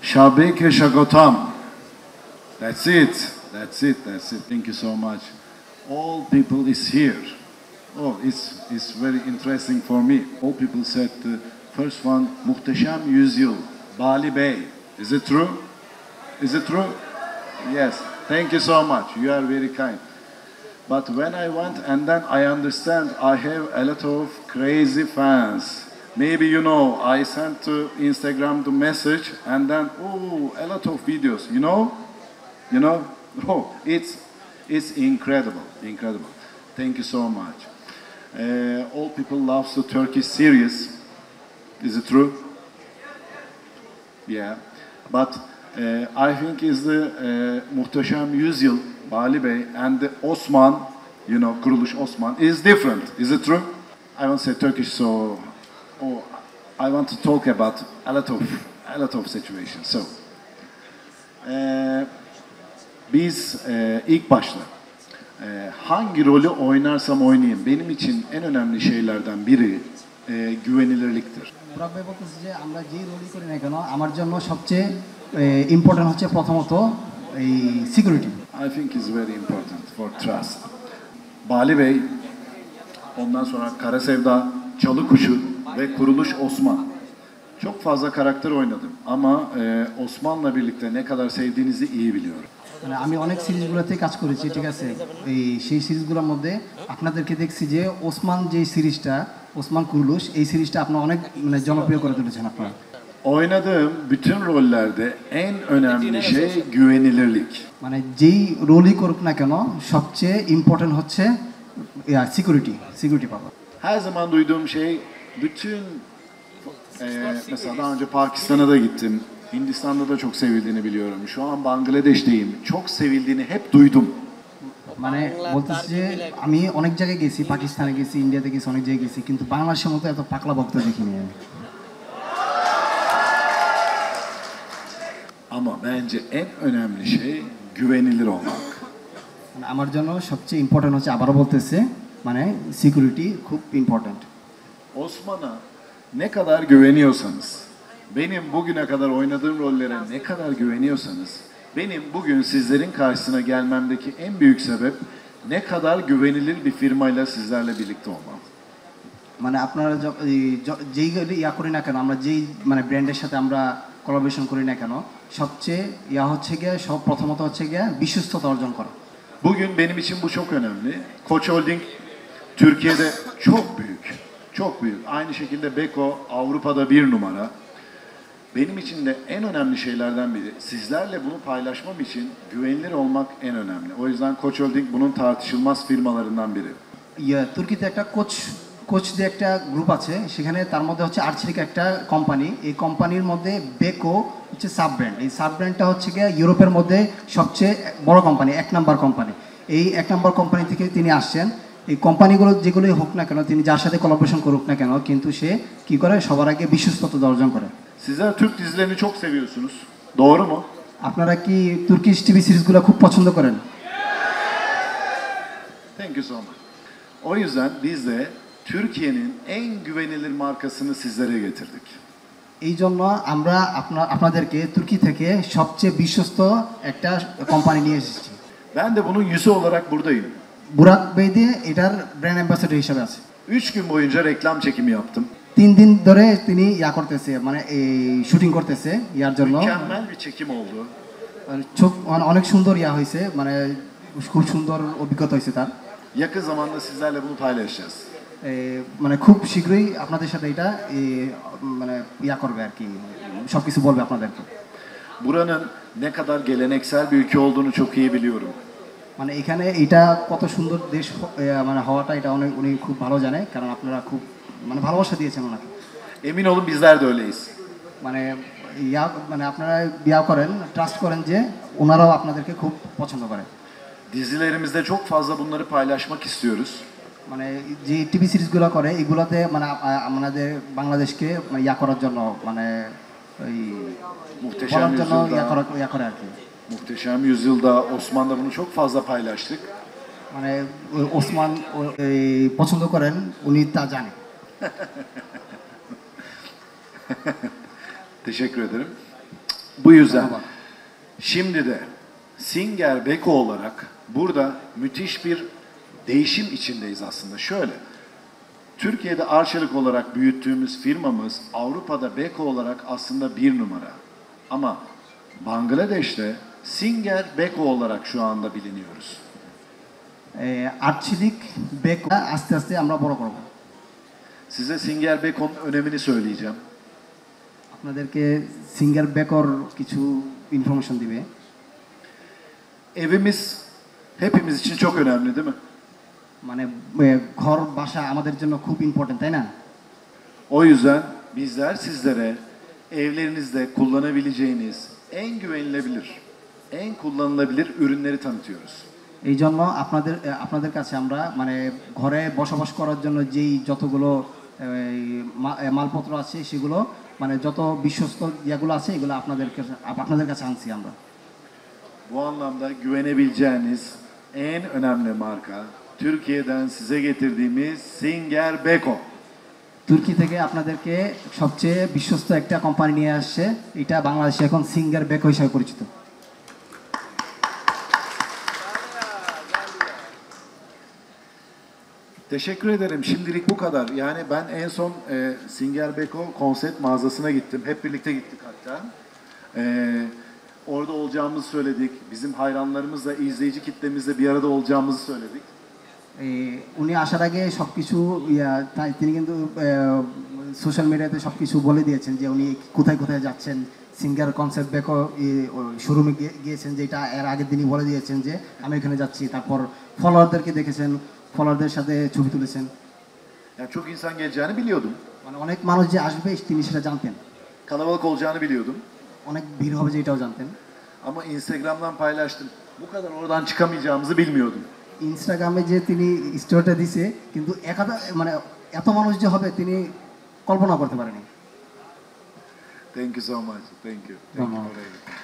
Shabike Shagotam. That's it. That's it. That's it. Thank you so much. All people is here. Oh, it's very interesting for me. All people said the first one, Muhteşem Yüzyıl, Bali Bey. Is it true? Is it true? Yes. Thank you so much. You are very kind. But when I went and then I understand I have a lot of crazy fans. Maybe you know, I sent to Instagram the message and then, oh, a lot of videos, you know? You know? Oh, it's incredible, incredible. Thank you so much. All people love the Turkish series. Is it true? Yeah. But I think is the Muhteşem Yüzyıl, Bali Bey, and the Osman, you know, Kuruluş Osman, is different. Is it true? I won't say Turkish, so I want to talk about a lot of situations. So, biz ilk başta hangi rolü oynarsam oynayayım benim için en önemli şeylerden biri güvenilirliktir. বুরাক ভাই বলতেছে যে আমরা যেই রোলই করি না কেন আমার জন্য সবচেয়ে ইম্পর্টেন্ট হচ্ছে প্রথমত এই security. I think is very important for trust. Bali Bey, ondan sonra Kara Sevda, Çalı Kuşu ve Kuruluş Osman. Çok fazla karakter oynadım ama Osman'la birlikte ne kadar sevdiğinizi iyi biliyorum. মানে আমি অনেক সিরিজগুলোতে কাজ করেছি, ঠিক আছে, এই সেই সিরিজগুলোর মধ্যে আপনাদেরকে দেখছি যে ওসমান যে সিরিজটা, ওসমান কুরুলুশ, এই সিরিজটা আপনারা অনেক মানে জনপ্রিয় করে তুলেছেন আপনারা। Oynadığım bütün rollerde en önemli şey güvenilirlik. মানে যেই রোলই করুক না কেন সবচেয়ে ইম্পর্টেন্ট হচ্ছে সিকিউরিটি পাওয়া। Her zaman duyduğum şey, bütün mesela daha önce Pakistan'a da gittim. Hindistan'da da çok sevildiğini biliyorum. Şu an Bangladeş'teyim. Çok sevildiğini hep duydum. মানে বলতেছি যে আমি অনেক জায়গায় গেছি, পাকিস্তানে গেছি, ইন্ডিয়াতে গেছি, অনেক জায়গায় গেছি, কিন্তু বাংলাদেশের মতো এত পাকলা ভক্ত দেখিনি আমি। Ama bence en önemli şey güvenilir olmak. মানে আমার জন্য সবচেয়ে ইম্পর্টেন্ট হচ্ছে, আবারও বলতেছে, মানে সিকিউরিটি খুব important. Osman'a ne kadar güveniyorsanız, benim bugüne kadar oynadığım rollere ne kadar güveniyorsanız, benim bugün sizlerin karşısına gelmemdeki en büyük sebep ne kadar güvenilir bir firmayla sizlerle birlikte olmam. মানে আপনারা যেই ইয়া করি না কেন, আমরা যেই মানে ব্র্যান্ডের সাথে আমরা কোলাবোরেশন করি না কেন, সবচেয়ে ইয়া হচ্ছে গিয়ে প্রথমত হচ্ছে গিয়ে বিশ্বস্ততা অর্জন করা। Bugün benim için bu çok önemli. Koç Holding Türkiye'de çok büyük. Çok büyük. Aynı şekilde Beko Avrupa'da bir numara. Benim için de en önemli şeylerden biri. Sizlerle bunu paylaşmam için güvenilir olmak en önemli. O yüzden Koç Holding bunun tartışılmaz firmalarından biri. তুর্কিতে একটা কোচ দিয়ে একটা গ্রুপ আছে, সেখানে তার মধ্যে হচ্ছে আর্চেরিক একটা কোম্পানি, এই কোম্পানির মধ্যে বেকো হচ্ছে সাব ব্র্যান্ড। এই সাব ব্র্যান্ডটা হচ্ছে গিয়ে ইউরোপের মধ্যে সবচেয়ে বড় কোম্পানি, 1 নাম্বার কোম্পানি। এই 1 নাম্বার কোম্পানি থেকে তিনি আসছেন। এই কোম্পানিগুলো যেগুলোই হোক না কেন, তিনি যার সাথে কোলাবোরেশন করুক না কেন, কিন্তু সে কি করে, সবার আগে বিশ্বস্ততা অর্জন করে। Sizler Türk dizilerini çok seviyorsunuz. Doğru mu? আপনারা কি তুর্কিশ টিভি সিরিজগুলো খুব পছন্দ করেন? Thank you so much. O yüzden biz de Türkiye'nin en güvenilir markasını sizlere getirdik. এই জন্য আমরা আপনাদেরকে তুর্কি থেকে সবচেয়ে বিশ্বস্ত একটা কোম্পানি নিয়ে এসেছি। Ben de bunun yüzü olarak buradayım. বুরাক বেই দিয়ে এটার ব্র্যান্ড অ্যাম্বাসেডর হিসেবে আছে। 3 gün boyunca reklam çekimi yaptım. 3 দিন ধরে তিনি ইয়া করতেছে, মানে এই শুটিং করতেছে ইয়ার জন্য। Mükemmel bir çekim oldu. অনেক সুন্দর ইয়া হয়েছে, মানে খুব সুন্দর অভিজ্ঞতা হয়েছে তার। Yakın zamanda sizlerle bunu paylaşacağız. মানে খুব শীঘ্রই আপনাদের সাথে এটা মানে ইয়া করবে আর কি, সবকিছু বলবে আপনাদেরকে। Buranın ne kadar geleneksel bir ülke olduğunu çok iyi biliyorum. মানে এখানে এটা কত সুন্দর দেশ মানে হওয়াটা, এটা উনি খুব ভালো জানে, কারণ আপনারা খুব মানে ভালোবাসা দিয়েছেন ওনাকে। Emin olun bizler de öyleyiz. মানে মানে আপনারা বিয়া করেন, ট্রাস্ট করেন যে ওনারাও আপনাদেরকে খুব পছন্দ করে। Dizilerimizde çok fazla bunları paylaşmak istiyoruz. মানে যে টিভি সিরিজগুলো করে এগুলোতে মানে আমাদের বাংলাদেশকে ইয়া করার জন্য, মানে ওই বলার জন্য ইয়া করে আর কি। Muhteşem Yüzyıl'da, Osman'da bunu çok fazla paylaştık. মানে ওসমান পছন্দ করেন, উনি তা জানে। Teşekkür ederim. Bu yüzden Merhaba. şimdi de Singer Beko olarak burada müthiş bir değişim içindeyiz aslında. Şöyle, Türkiye'de Arçelik olarak büyüttüğümüz firmamız Avrupa'da Beko olarak aslında bir numara. Ama Bangladeş'te Singer Beko olarak şu anda biliniyoruz. আর্টছিলিক বেকো আস্তে আস্তে আমরা বড় করব। Size Singer Beko'nun önemini söyleyeceğim. আপনাদেরকে সিঙ্গার বেকর কিছু ইনফরমেশন দিবে। Evimiz hepimiz için çok önemli değil mi? মানে ঘর বাসা আমাদের জন্য খুব ইম্পর্টেন্ট, তাই না? O yüzden bizler sizlere evlerinizde kullanabileceğiniz en güvenilebilir, en kullanılabilir ürünleri tanıtıyoruz. এই জন্য আপনাদের কাছে আমরা মানে ঘরে বসবাস করার জন্য যেই যতগুলো মালপত্র আছে সেগুলো মানে যত বিশ্বস্ত ইয়েগুলো আছে এগুলো আপনাদের কাছে আনছি আমরা। Bu anlamda güvenebileceğiniz en önemli marka Türkiye'den size getirdiğimiz Singer Beko. তুর্কি থেকে আপনাদেরকে সবচেয়ে বিশ্বস্ত একটা কোম্পানি নিয়ে আসছে, এটা বাংলাদেশে এখন সিঙ্গার বেকো হিসাবে পরিচিত। Teşekkür ederim. Şimdilik bu kadar. Yani ben en son Singer Beko konsept mağazasına gittim. Hep birlikte gittik hatta. Orada olacağımızı söyledik. Bizim hayranlarımızla, izleyici kitlemizle bir arada olacağımızı söyledik. উনি আসার আগে সব কিছু তিনি কিন্তু সোশ্যাল মিডিয়াতে সব কিছু বলে দিয়েছেন যে উনি কোথায় কোথায় যাচ্ছেন। সিঙ্গার কনসেপ্ট বেকো শোরুমে গিয়েছেন, যেটা এর আগের দিনই বলে দিয়েছেন যে আমি এখানে যাচ্ছি। তারপর ফলোয়ারদেরকে দেখেছেন, ফলোয়ারদের সাথে ছবি তুলেছেন। Yani çok insan geleceğini biliyordum. মানে অনেক মানুষ যে আসবে তিনি সেটা জানতেন, Kalabalık olacağını biliyordum. অনেক ভিড় হবে যে এটাও জানতেন। Ama Instagram'dan paylaştım. Bu kadar oradan çıkamayacağımızı bilmiyordum. ইনস্টাগ্রামে যে তিনি স্টোরিটা দিছে, কিন্তু মানে এত মানুষ যে হবে তিনি কল্পনা করতে পারেনি। Thank you so much. Thank you. Thank you.